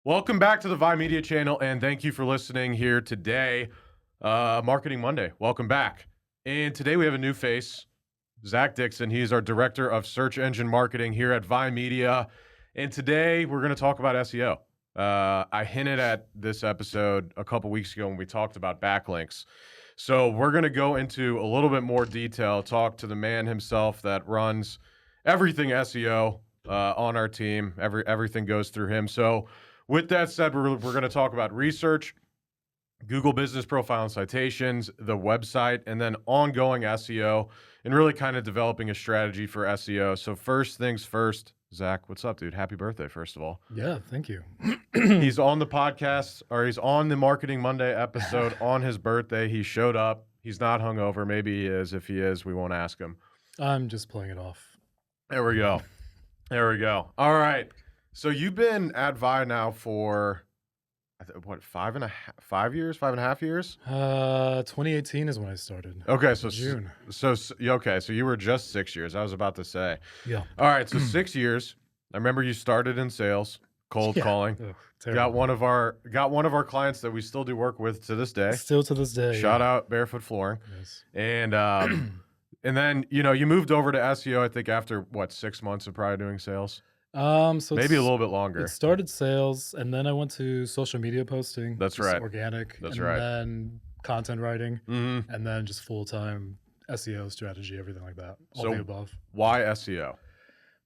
Welcome back to the VIE Media channel, and thank you for listening here today. Marketing Monday. Welcome back. And today we have a new face, Zack Dixon. He is our Director of Search Engine Marketing here at VIE Media. And today we're going to talk about SEO. I hinted at this episode a couple weeks ago when we talked about backlinks. So we're going to go into a little bit more detail, talk to the man himself that runs everything SEO on our team. Everything goes through him. So with that said, we're going to talk about research, Google Business Profile and citations, the website, and then ongoing SEO, and really kind of developing a strategy for SEO. So first things first, Zack, what's up, dude? Happy birthday, first of all. Yeah, thank you. He's on the podcast, or he's on the Marketing Monday episode on his birthday. He showed up. He's not hungover. Maybe he is. If he is, we won't ask him. I'm just playing it off. There we go. There we go. All right. So you've been at VIE now for, what, 5.5 years? 5.5 years? 2018 is when I started. Okay, so June. So you were just 6 years. I was about to say. Yeah. All right, so 6 years. I remember you started in sales, cold calling. Ugh, Got terrible. one of our clients that we still do work with to this day. Still to this day. Shout out Barefoot Flooring. Yes. And and then you moved over to SEO. I think after what 6 months of probably doing sales. So Maybe a little bit longer. It started sales, and then I went to social media posting. That's just right. Organic. That's and right. then content writing, Mm-hmm. and then just full-time SEO strategy, everything like that. All So- the above. Why SEO?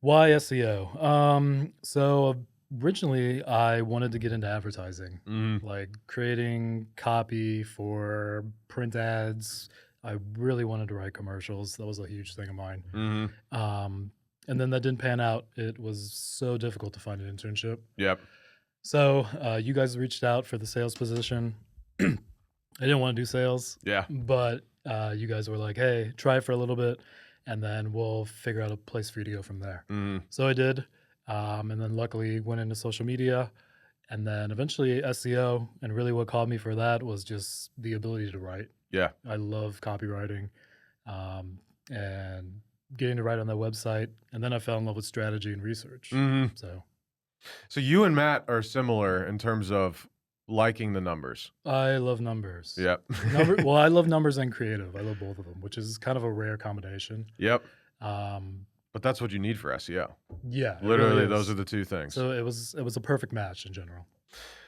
Why SEO? So originally I wanted to get into advertising. Mm-hmm. Like creating copy for print ads. I really wanted to write commercials. That was a huge thing of mine. Mm-hmm. And then that didn't pan out. It was so difficult to find an internship. Yep. So you guys reached out for the sales position. I didn't want to do sales, Yeah. but you guys were like, hey, try it for a little bit, and then we'll figure out a place for you to go from there. Mm-hmm. So I did. And then luckily went into social media, and then eventually SEO. And really what called me for that was just the ability to write. Yeah. I love copywriting, and getting to write on that website. And then I fell in love with strategy and research. Mm-hmm. So you and Matt are similar in terms of liking the numbers. I love numbers. Yep. Well, I love numbers and creative. I love both of them, which is kind of a rare combination. Yep. Um, But that's what you need for SEO. yeah, it Literally, really those is. are the two things. So it was a perfect match in general.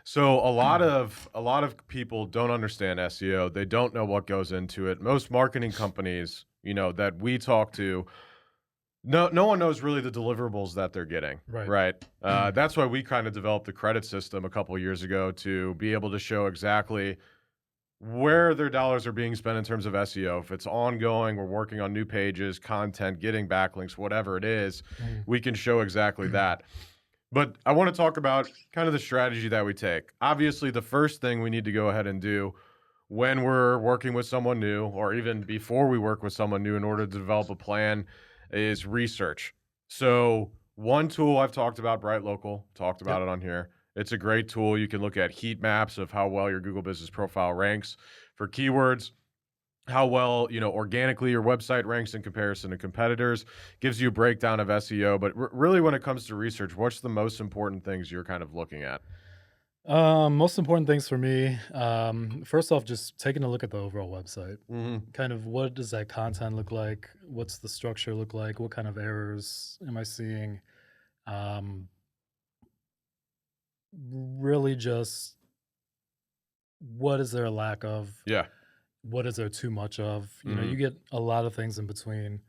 So a lot of people don't understand SEO. They don't know what goes into it. Most marketing companies, that we talk to, no one knows really the deliverables that they're getting. Right. That's why we kind of developed the credit system a couple of years ago to be able to show exactly where their dollars are being spent in terms of SEO. If it's ongoing, we're working on new pages, content, getting backlinks, whatever it is, we can show exactly that. But I want to talk about kind of the strategy that we take. Obviously, the first thing we need to go ahead and do when we're working with someone new, or even before we work with someone new in order to develop a plan, is research. So one tool I've talked about, Bright Local, talked about it on here. It's a great tool. You can look at heat maps of how well your Google Business Profile ranks for keywords, how well, organically your website ranks in comparison to competitors, gives you a breakdown of SEO. But really, when it comes to research, what's the most important things you're kind of looking at? Most important things for me, first off, just taking a look at the overall website. Mm-hmm. Kind of what does that content look like? What's the structure look like? What kind of errors am I seeing? Really just what is there a lack of? Yeah. What is there too much of? Mhm. You get a lot of things in between.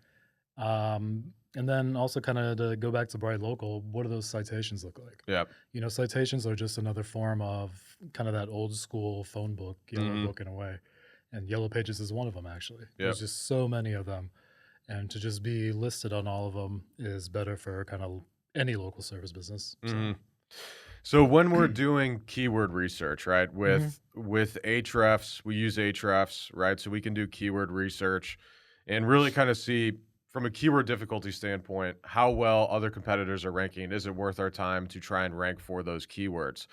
And then also kind of to go back to Bright Local, what do those citations look like? Yeah. Citations are just another form of kind of that old school phone book, yellow Mhm. book in a way. And Yellow Pages is one of them, actually. Yep. There's just so many of them. And to just be listed on all of them is better for kind of any local service business. So, Mhm. So when we're doing keyword research, right, with Ahrefs, we use Ahrefs, right? So we can do keyword research and really kind of see from a keyword difficulty standpoint how well other competitors are ranking. Is it worth our time to try and rank for those keywords?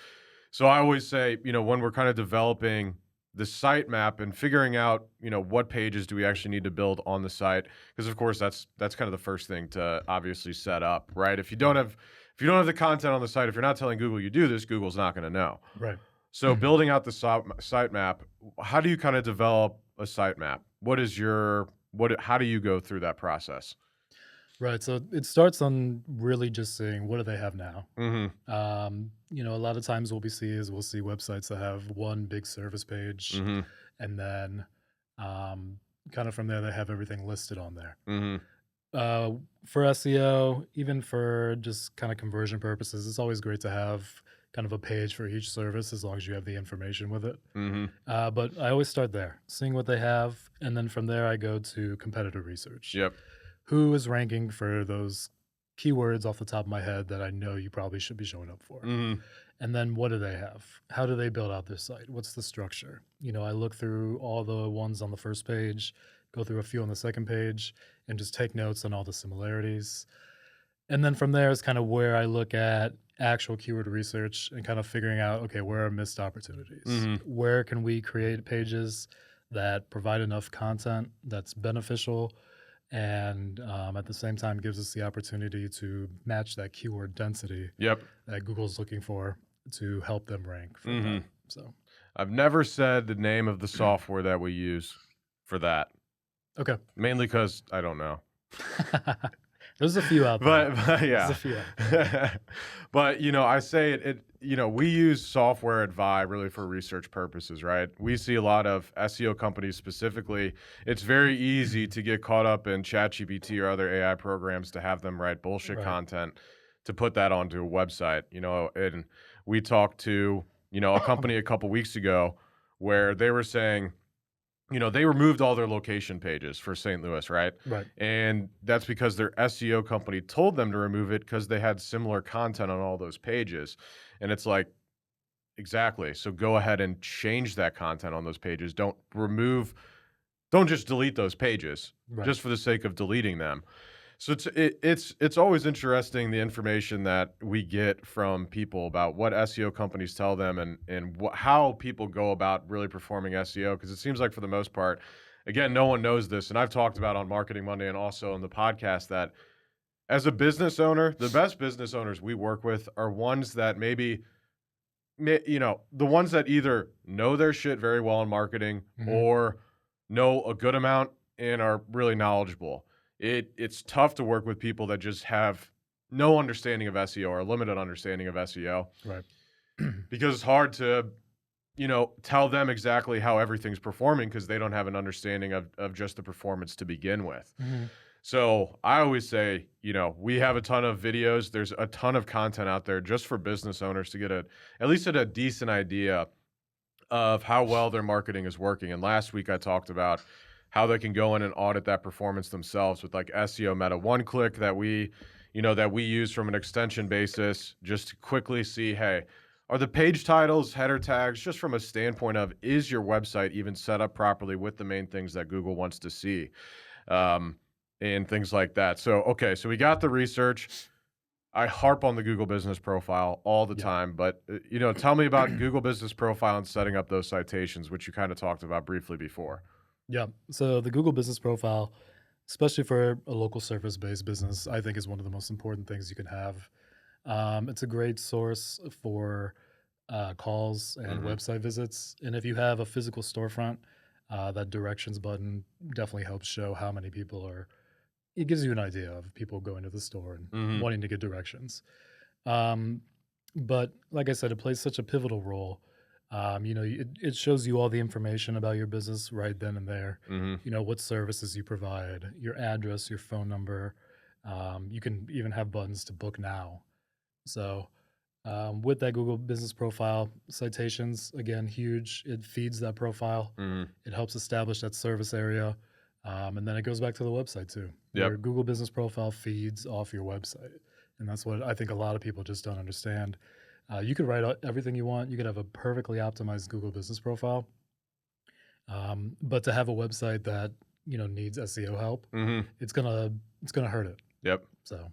So I always say, when we're kind of developing the site map and figuring out, what pages do we actually need to build on the site? Because of course that's kind of the first thing to obviously set up, right? If you don't have if you don't have the content on the site, if you're not telling Google you do this, Google's not going to know. Right. So building out the sitemap, how do you kind of develop a sitemap? How do you go through that process? Right. So it starts on really just saying, what do they have now? Mhm. A lot of times what we see is we'll see websites that have one big service page, Mhm. and then kind of from there they have everything listed on there. Mhm. Uh, for SEO, even for just kind of conversion purposes, it's always great to have kind of a page for each service as long as you have the information with it. Mhm. But I always start there, seeing what they have, and then from there I go to competitor research. Yep. Who is ranking for those keywords off the top of my head that I know you probably should be showing up for? Mhm. And then what do they have? How do they build out their site? What's the structure? I look through all the ones on the first page, go through a few on the second page, and just take notes on all the similarities. And then from there is kind of where I look at actual keyword research and kind of figuring out, okay, where are missed opportunities? Mhm. Where can we create pages that provide enough content that's beneficial and at the same time gives us the opportunity to match that keyword density Yep. that Google's looking for to help them rank for that. Mhm. So, I've never said the name of the software that we use for that, okay. mainly because I don't know. There's a few out there. But There's a yeah. few out there. But, I say we use software at VIE really for research purposes, right? We see a lot of SEO companies specifically. It's very easy to get caught up in ChatGPT or other AI programs to have them write bullshit Right. content to put that onto a website, and we talked to, a company a couple weeks ago where they were saying, they removed all their location pages for St. Louis, right? Right. And that's because their SEO company told them to remove it because they had similar content on all those pages. And it's like, exactly. So go ahead and change that content on those pages. Don't just delete those pages Right. just for the sake of deleting them. So it's always interesting the information that we get from people about what SEO companies tell them and how people go about really performing SEO, because it seems like for the most part, again, no one knows this, and I've talked about on Marketing Monday and also on the podcast that as a business owner, the best business owners we work with are ones that the ones that either know their shit very well in marketing Mhm. or know a good amount and are really knowledgeable. It's tough to work with people that just have no understanding of SEO or a limited understanding of SEO, Right. because it's hard to, tell them exactly how everything's performing because they don't have an understanding of just the performance to begin with. Mhm. So I always say, we have a ton of videos. There's a ton of content out there just for business owners to get at least a decent idea of how well their marketing is working. And last week I talked about how they can go in and audit that performance themselves with like SEO Meta One Click that we use from an extension basis, just to quickly see, hey, are the page titles, header tags, just from a standpoint of, is your website even set up properly with the main things that Google wants to see? And things like that. So, okay, so we got the research. I harp on the Google Business Profile all the Yeah. time, but tell me about Google Business Profile and setting up those citations, which you kind of talked about briefly before. Yeah. So the Google Business Profile, especially for a local service-based business, I think is one of the most important things you can have. It's a great source for calls and Hmm. website visits. And if you have a physical storefront, that directions button definitely helps show how many people are. It gives you an idea of people going to the store and Hmm. wanting to get directions. Um, but like I said, it plays such a pivotal role. It shows you all the information about your business right then and there. Hmm. What services you provide, your address, your phone number. You can even have buttons to book now. So with that Google Business Profile, citations, again, huge. It feeds that profile. Hmm. It helps establish that service area. And then it goes back to the website too. Yep. Your Google Business Profile feeds off your website. And that's what I think a lot of people just don't understand. You could write out everything you want. You could have a perfectly optimized Google Business Profile. But to have a website that, needs SEO help, Hmm. it's gonna hurt it. Yep. So,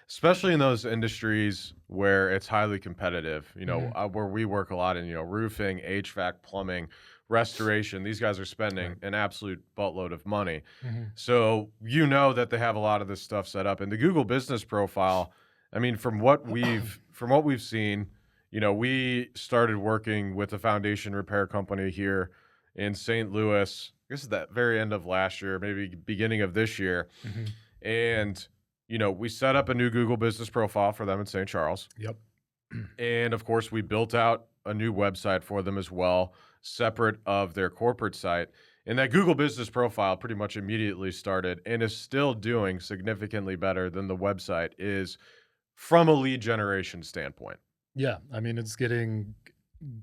Especially in those industries where it's highly competitive, mhm, where we work a lot in, roofing, HVAC, plumbing, restoration. These guys are spending right. an absolute buttload of money. Mhm, So, that they have a lot of this stuff set up. And the Google Business Profile, I mean, from what we've seen, we started working with a foundation repair company here in St. Louis. I guess at the very end of last year, maybe beginning of this year. Mhm. And, we set up a new Google business profile for them in St. Charles. Yep. And of course, we built out a new website for them as well, separate of their corporate site. And that Google business profile pretty much immediately started and is still doing significantly better than the website is from a lead generation standpoint. Yeah, I mean, it's getting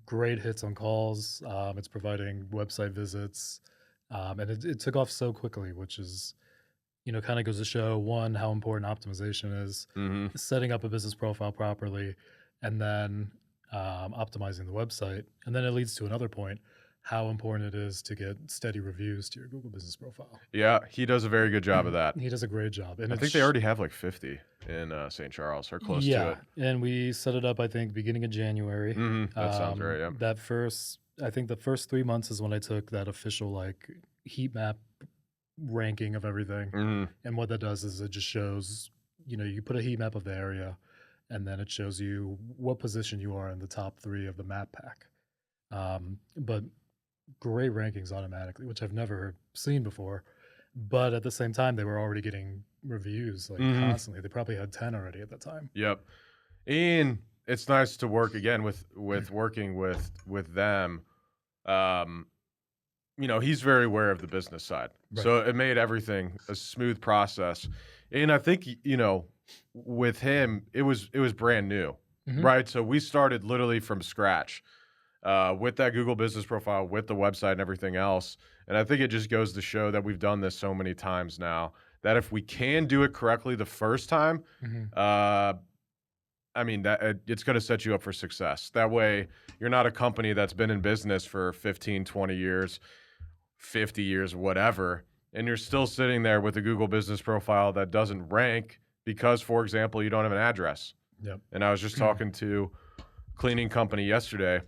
great hits on calls. It's providing website visits, and it took off so quickly, which is, kind of goes to show one how important optimization is, Hmm. setting up a business profile properly, and then optimizing the website, and then it leads to another point: how important it is to get steady reviews to your Google Business Profile. Yeah, he does a very good job of that. He does a great job, and I think they already have like 50 in St. Charles or close to yeah, it. and we set it up, I think, beginning of January. That sounds right. Yeah. I think the first 3 months is when I took that official like heat map ranking of everything. Hmm. And what that does is it just shows, you put a heat map of the area, and then it shows you what position you are in the top 3 of the map pack. But great rankings automatically, which I've never seen before. But at the same time, they were already getting reviews like Hmm. constantly. They probably had 10 already at that time. Yep. And it's nice to work again with working with them. Um, he's very aware of the business side. Right. So it made everything a smooth process. And I think, with him, it was brand new, Mhm. right? So we started literally from scratch with that Google business profile, with the website and everything else. And I think it just goes to show that we've done this so many times now that if we can do it correctly the first time, Mhm. uh, I mean, it's going to set you up for success. That way, you're not a company that's been in business for 15, 20 years, 50 years, whatever, and you're still sitting there with a Google business profile that doesn't rank because, for example, you don't have an address. Yep. And I was just talking to a cleaning company yesterday.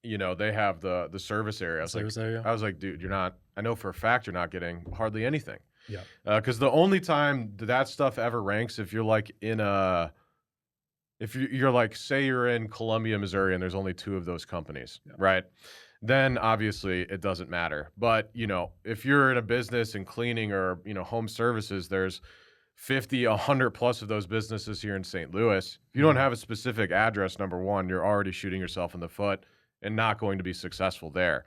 They have the service area. Service area. I was like, dude, you're not. I know for a fact you're not getting hardly anything. Yeah. Because the only time that stuff ever ranks if you're like if you're like, say you're in Columbia, Missouri, and there's only 2 of those companies, Yeah. right? Then obviously it doesn't matter. But, if you're in a business in cleaning or, home services, there's 50, 100 plus of those businesses here in St. Louis. If you don't Mhm. have a specific address, number one, you're already shooting yourself in the foot and not going to be successful there.